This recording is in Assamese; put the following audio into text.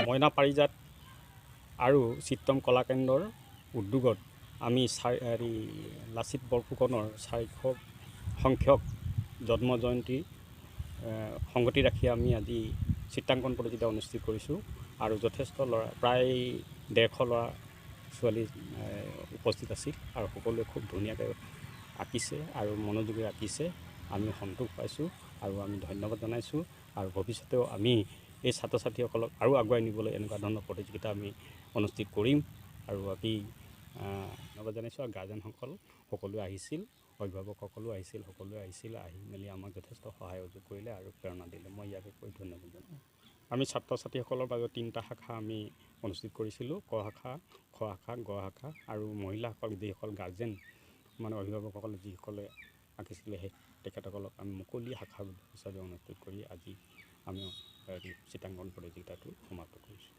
মইনা পাৰিজাত আৰু চিত্ৰম কলাকেন্দ্ৰৰ উদ্যোগত আমি লাচিত বৰফুকনৰ 400 সংখ্যক জন্ম জয়ন্তী সংগতি ৰাখি আমি আজি চিত্ৰাংকন প্ৰতিযোগিতা অনুষ্ঠিত কৰিছোঁ আৰু যথেষ্ট ল'ৰা প্ৰায় 150 ল'ৰা ছোৱালী উপস্থিত আছিল আৰু সকলোৱে খুব ধুনীয়াকৈ আঁকিছে আৰু মনোযোগেৰে আঁকিছে। আমি সন্তোষ পাইছোঁ আৰু আমি ধন্যবাদ জনাইছোঁ আৰু ভৱিষ্যতেও আমি এই ছাত্ৰ ছাত্ৰীসকলক আৰু আগুৱাই নিবলৈ এনেকুৱা ধৰণৰ প্ৰতিযোগিতা আমি অনুষ্ঠিত কৰিম আৰু আমি ধন্যবাদ জনাইছোঁ। আৰু গাৰ্জেনসকল সকলোৱে আহিছিল, অভিভাৱকসকলো আহিছিল, সকলোৱে আহিছিল, আহি মেলি আমাক যথেষ্ট সহায় সহযোগ কৰিলে আৰু প্ৰেৰণা দিলে। মই ইয়াকে কৈ ধন্যবাদ জনাওঁ। আমি ছাত্ৰ ছাত্ৰীসকলৰ বাবে 3টা শাখা আমি অনুষ্ঠিত কৰিছিলোঁ, ক শাখা, খ শাখা, গ শাখা আৰু মহিলাসকল যিসকল গাৰ্জেন মানে অভিভাৱকসকলে যিসকলে আঁকিছিলে সেই তেখেতসকলক আমি মুকলি শাখা হিচাপে অনুষ্ঠিত কৰি আজি আমি চিত্ৰাংকন প্ৰতিযোগিতাটো সমাপ্ত কৰিছোঁ।